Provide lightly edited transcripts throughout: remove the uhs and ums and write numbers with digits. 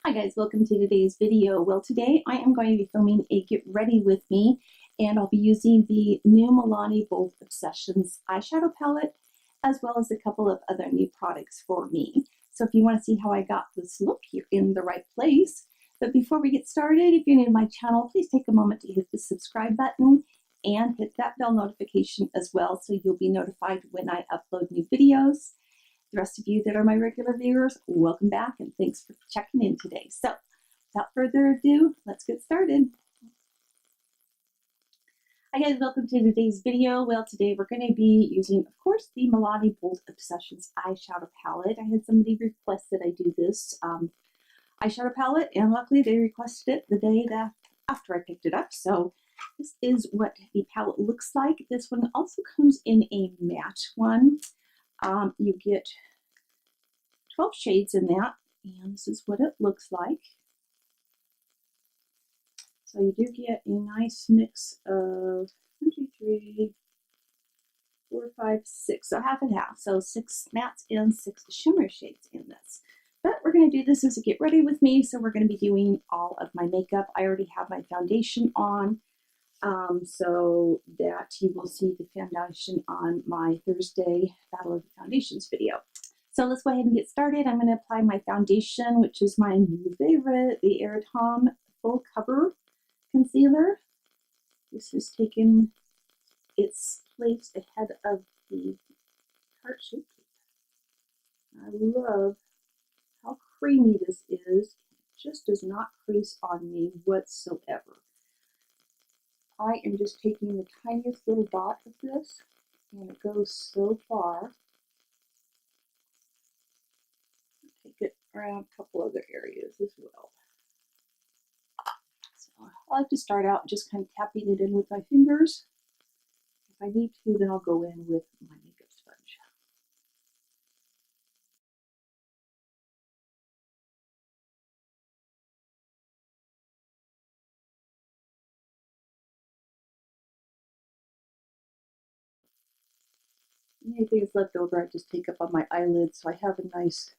Hi guys, welcome to today's video. Well, today I am going to be filming a get ready with me, and I'll be using the new Milani Bold Obsessions eyeshadow palette, as well as a couple of other new products for me. So if you want to see how I got this look, you're in the right place. But before we get started, if you're new to my channel, please take a moment to hit the subscribe button and hit that bell notification as well, so you'll be notified when I upload new videos. The rest of you that are my regular viewers, welcome back and thanks for checking in today. So without further ado, let's get started. Hi guys, welcome to today's video. Well, today we're going to be using, of course, the Milani Bold Obsessions eyeshadow palette. I had somebody request that I do this eyeshadow palette, and luckily they requested it the day that after I picked it up. So this is what the palette looks like. This one also comes in a matte one. You get 12 shades in that, and this is what it looks like. So you do get a nice mix of 1, 2, 3, 4, 5, 6, so half and half. So 6 mattes and 6 shimmer shades in this. But we're going to do this as a get ready with me, so we're going to be doing all of my makeup. I already have my foundation on, so that you will see the foundation on my Thursday Battle of the Foundations video. So let's go ahead and get started. I'm going to apply my foundation, which is my new favorite, the Airtom Full Cover Concealer. This has taken its place ahead of the Tarte Shape Tape. I love how creamy this is. It just does not crease on me whatsoever. I am just taking the tiniest little dot of this, and it goes so far. Take it around a couple other areas as well. So I like to start out just kind of tapping it in with my fingers. If I need to, then I'll go in with my makeup sponge. Anything that's left over, I just take up on my eyelids, so I have a nice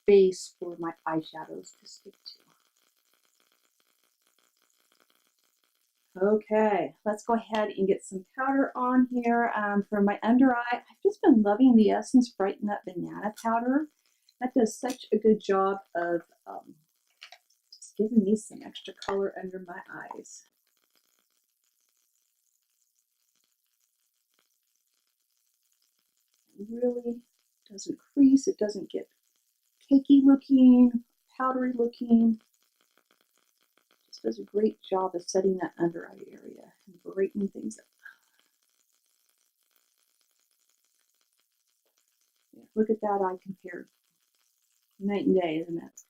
base for my eyeshadows to stick to. Okay, let's go ahead and get some powder on here. For my under eye, I've just been loving the Essence Brighten Up Banana Powder. That does such a good job of just giving me some extra color under my eyes. It really doesn't crease, it doesn't get cakey looking, powdery looking. Just does a great job of setting that under eye area and brightening things up. Yeah, look at that eye compared. Night and day, isn't it?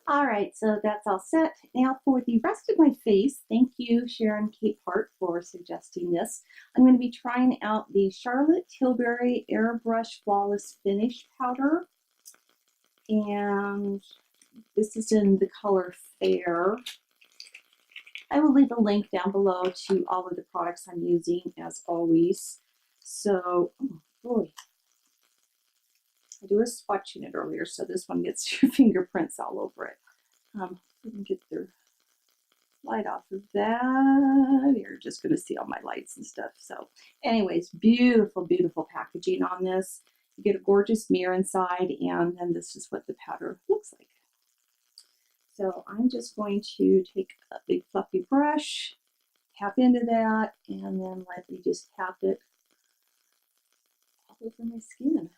All right, so that's all set. Now for the rest of my face, thank you, Sharon for suggesting this. I'm going to be trying out the Charlotte Tilbury Airbrush Flawless Finish Powder. And this is in the color Fair. I will leave a link down below to all of the products I'm using, as always. So, oh boy. I was swatching it earlier, so this one gets your fingerprints all over it. We can get the light off of that. You're just going to see all my lights and stuff. So anyways, beautiful, beautiful packaging on this. You get a gorgeous mirror inside, and then this is what the powder looks like. So I'm just going to take a big fluffy brush, tap into that, and then lightly just tap it all over my skin.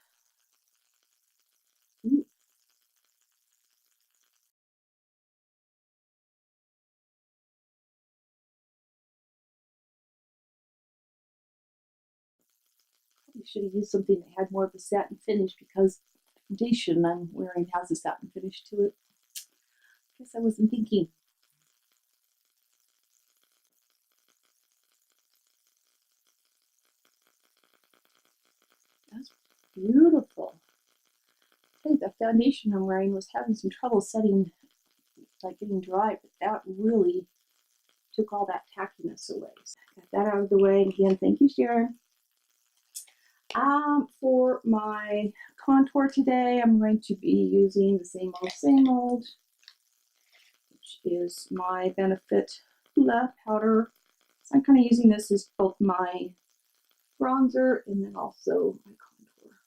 Ooh. Probably should have used something that had more of a satin finish, because the foundation I'm wearing has a satin finish to it. Guess I wasn't thinking. That's beautiful. I think the foundation I'm wearing was having some trouble setting, like getting dry, but that really took all that tackiness away. So got that out of the way. And again, thank you, Sharon. For my contour today, I'm going to be using the same old, is my Benefit Hoola powder. So I'm kind of using this as both my bronzer and then also my contour.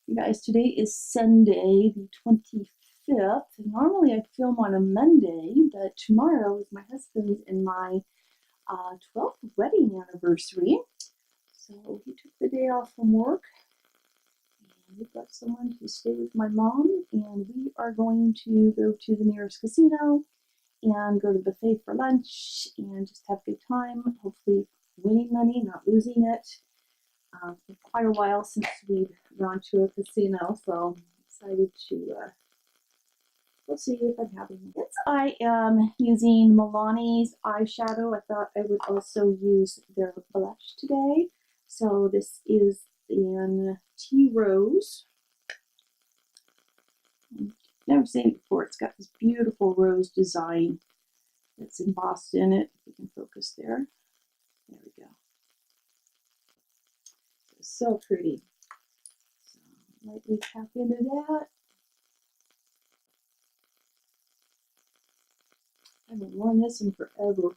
You guys, today is Sunday, the 25th. And normally I film on a Monday, but tomorrow is my husband's and my 12th wedding anniversary. So he took the day off from work. And we've got someone to stay with my mom, and we are going to go to the nearest casino and go to the buffet for lunch and just have a good time, hopefully winning money, not losing it. It's been quite a while since we've gone to a casino, so I'm excited to we'll see if I'm having it. I am using Milani's eyeshadow. I thought I would also use their blush today. So this is in Tea Rose. Never seen it before. It's got this beautiful rose design that's embossed in it. If we can focus there. There we go. So pretty. So lightly tap into that. I haven't worn this in forever.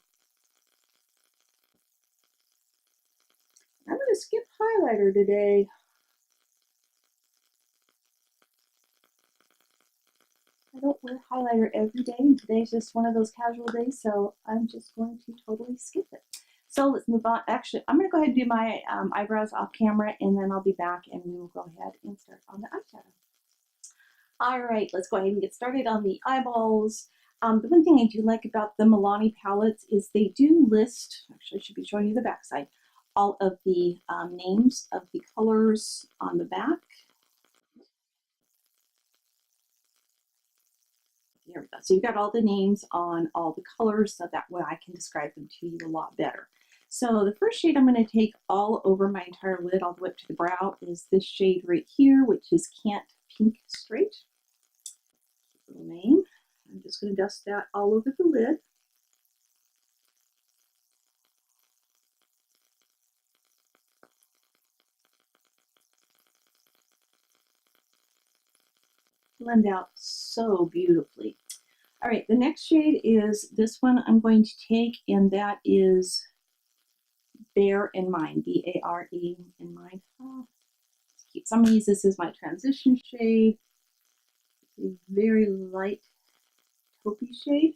I'm going to skip highlighter today. I don't wear highlighter every day, and today's just one of those casual days, so I'm just going to totally skip it. So let's move on. Actually, I'm going to go ahead and do my eyebrows off camera, and then I'll be back and we will go ahead and start on the eyeshadow. All right, let's go ahead and get started on the eyeballs. The one thing I do like about the Milani palettes is they do list, actually I should be showing you the back side, all of the names of the colors on the back. There we go. So you've got all the names on all the colors, so that way I can describe them to you a lot better. So the first shade I'm going to take all over my entire lid, all the way up to the brow, is this shade right here, which is Can't Pink Straight. Little name. I'm just going to dust that all over the lid. Blend out so beautifully. All right, the next shade is this one I'm going to take, and that is Bare in Mind, B-A-R-E in Mind. Oh, cute. So I'm going to use this as my transition shade. It's a very light taupey shade.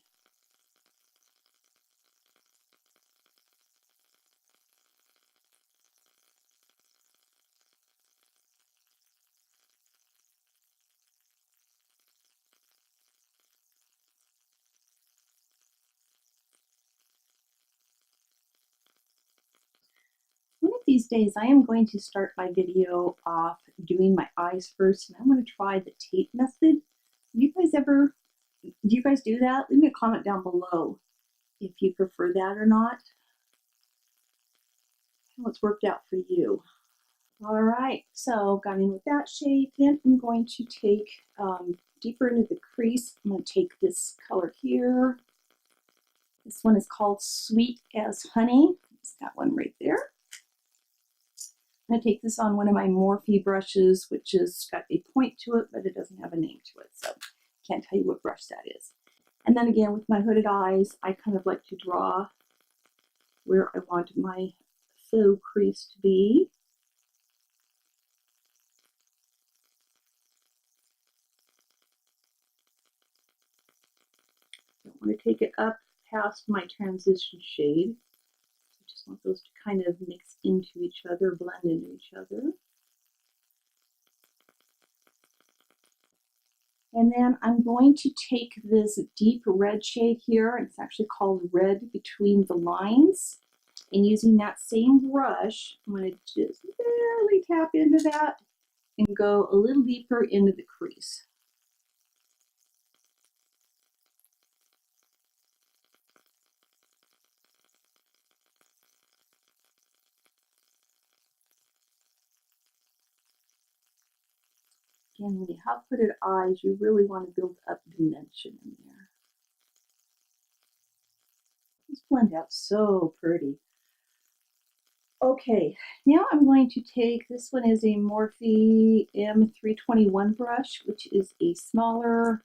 One of these days I am going to start my video off doing my eyes first, and I'm going to try the tape method. Do you guys do that? Leave me a comment down below if you prefer that or not. How it's worked out for you. All right, so got in with that shade. Then I'm going to take deeper into the crease. I'm going to take this color here. This one is called Sweet as Honey. It's that one right there. I'm going to take this on one of my Morphe brushes, which has got a point to it, but it doesn't have a name to it, so can't tell you what brush that is. And then again, with my hooded eyes, I kind of like to draw where I want my faux crease to be. Don't want to take it up past my transition shade. I just want those to kind of mix into each other, blend into each other. And then I'm going to take this deep red shade here. It's actually called Red Between the Lines. And using that same brush, I'm going to just barely tap into that and go a little deeper into the crease. Again, when you have hooded eyes, you really want to build up dimension in there. These blend out so pretty. Okay, now I'm going to take, this one is a Morphe M321 brush, which is a smaller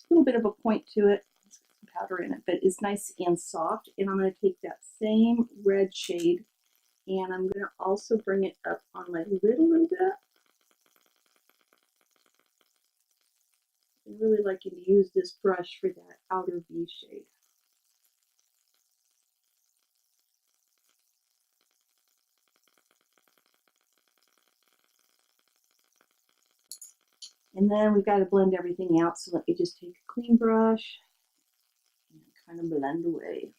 little bit of a point to it. Some powder in it, but it's nice and soft. And I'm going to take that same red shade and I'm going to also bring it up on my lid a little bit. I really like to use this brush for that outer V shade. And then we've got to blend everything out, so let me just take a clean brush and kind of blend away.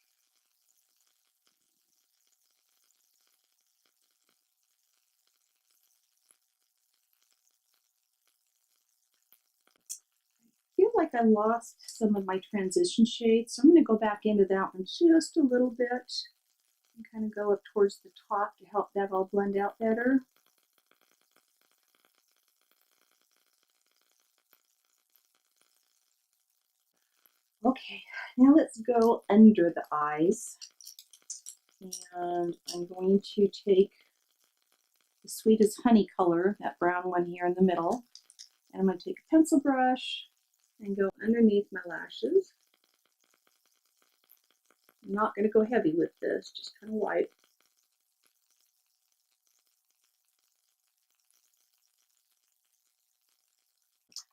I feel like I lost some of my transition shades, so I'm going to go back into that one just a little bit and kind of go up towards the top to help that all blend out better. Okay, now let's go under the eyes. And I'm going to take the Sweet as Honey color, that brown one here in the middle. And I'm going to take a pencil brush and go underneath my lashes. I'm not going to go heavy with this, just kind of light.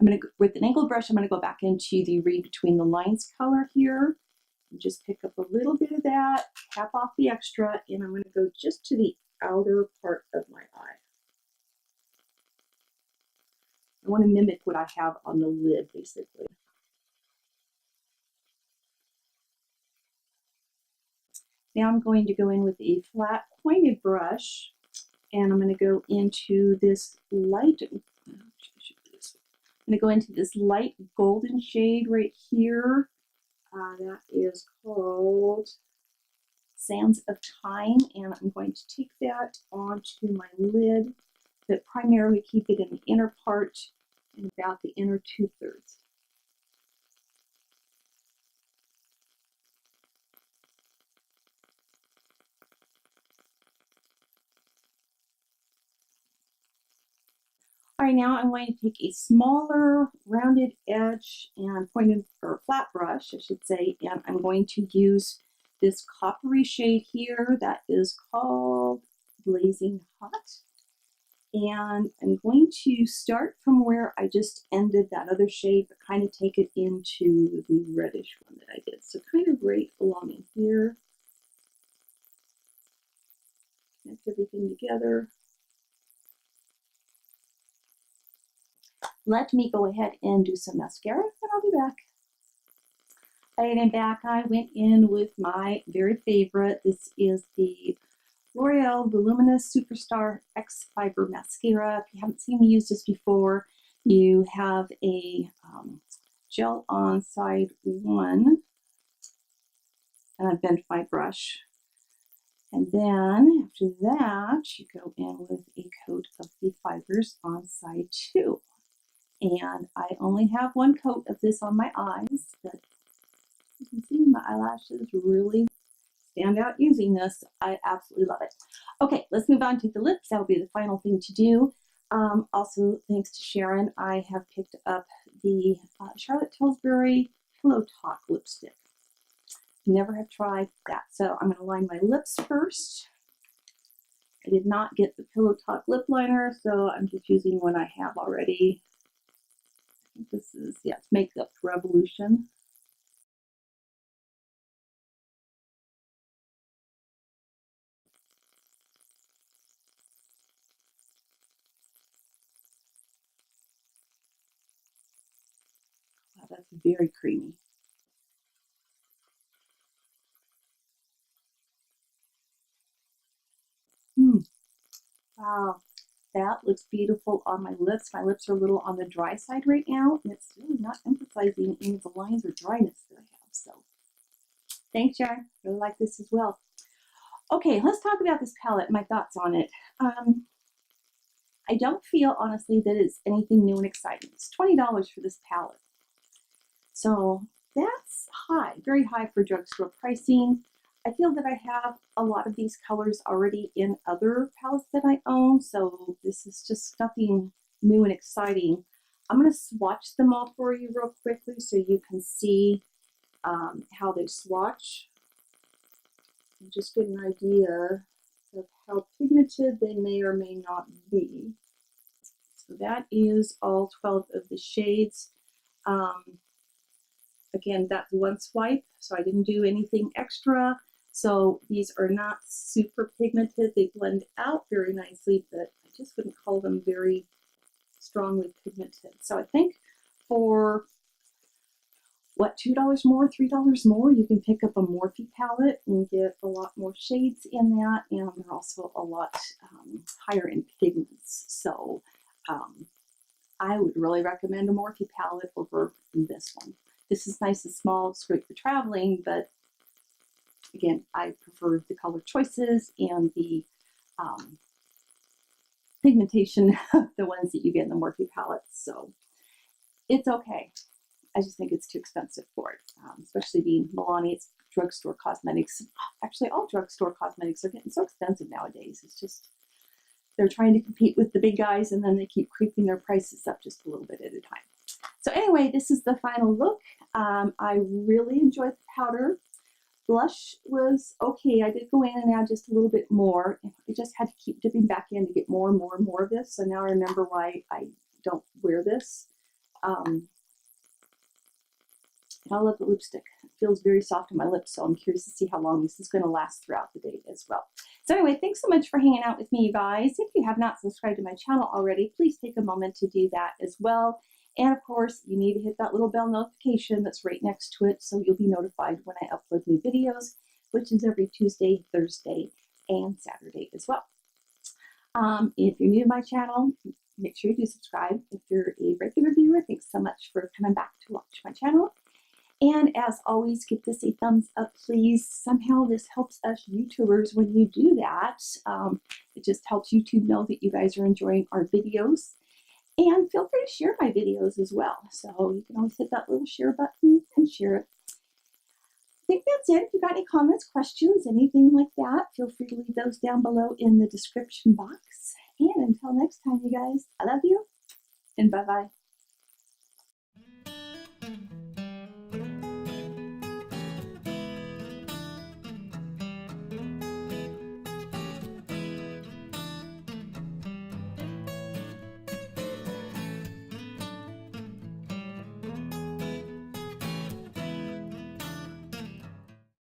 I'm going to, with an angled brush, I'm going to go back into the Read Between the Lines color here. And just pick up a little bit of that, tap off the extra, and I'm going to go just to the outer part of my eye. I want to mimic what I have on the lid, basically. Now I'm going to go in with a flat pointed brush, and I'm going to go into this light, I'm going to go into this light golden shade right here. That is called Sands of Time, and I'm going to take that onto my lid, but primarily keep it in the inner part and about the inner 2/3. All right, now I'm going to take a smaller rounded edge and pointed, or flat brush, I should say, and I'm going to use this coppery shade here that is called Blazing Hot. And I'm going to start from where I just ended that other shade, but kind of take it into the reddish one that I did. So kind of right along in here. Connect everything together. Let me go ahead and do some mascara, and I'll be back. Alright, I'm back. I went in with my very favorite. This is the L'Oreal Voluminous Superstar X Fiber Mascara. If you haven't seen me use this before, you have a gel on side one, and I bent my brush. And then after that, you go in with a coat of the fibers on side two. And I only have one coat of this on my eyes, but you can see my eyelashes really stand out using this. I absolutely love it. Okay, let's move on to the lips. That'll be the final thing to do. Also, thanks to Sharon, I have picked up the Charlotte Tilbury Pillow Talk lipstick. Never have tried that. So I'm going to line my lips first. I did not get the Pillow Talk lip liner, so I'm just using one I have already. This is, yes, Makeup Revolution. Wow, that's very creamy. Wow, that looks beautiful on my lips. My lips are a little on the dry side right now, and it's really not emphasizing any of the lines or dryness that I have. So thanks, Sharon. Really like this as well. Okay, let's talk about this palette, my thoughts on it. I don't feel, honestly, that it's anything new and exciting. It's $20 for this palette. So that's high, very high for drugstore pricing. I feel that I have a lot of these colors already in other palettes that I own, so this is just nothing new and exciting. I'm going to swatch them all for you real quickly so you can see how they swatch and just get an idea of how pigmented they may or may not be. So that is all 12 of the shades. Again, that's one swipe, so I didn't do anything extra. So these are not super pigmented. They blend out very nicely, but I just wouldn't call them very strongly pigmented. So I think for what, $2 more, $3 more, you can pick up a Morphe palette and get a lot more shades in that, and they're also a lot higher in pigments. So I would really recommend a Morphe palette over this one. This is nice and small, it's great for traveling, but again, I prefer the color choices and the pigmentation of the ones that you get in the Morphe palettes. So it's okay. I just think it's too expensive for it, especially being Milani. It's drugstore cosmetics. Actually, all drugstore cosmetics are getting so expensive nowadays. It's just, they're trying to compete with the big guys, and then they keep creeping their prices up just a little bit at a time. So anyway, this is the final look. I really enjoyed the powder. Blush was okay. I did go in and add just a little bit more. I just had to keep dipping back in to get more and more and more of this. So now I remember why I don't wear this. And I love the lipstick. It feels very soft on my lips, so I'm curious to see how long this is going to last throughout the day as well. So anyway, thanks so much for hanging out with me, you guys. If you have not subscribed to my channel already, please take a moment to do that as well. And of course, you need to hit that little bell notification that's right next to it so you'll be notified when I upload new videos, which is every Tuesday, Thursday, and Saturday as well. If you're new to my channel, make sure you do subscribe. If you're a regular viewer, thanks so much for coming back to watch my channel. And as always, give this a thumbs up, please. Somehow this helps us YouTubers when you do that. It just helps YouTube know that you guys are enjoying our videos. And feel free to share my videos as well. So you can always hit that little share button and share it. I think that's it. If you got any comments, questions, anything like that, feel free to leave those down below in the description box. And until next time, you guys, I love you, and bye-bye.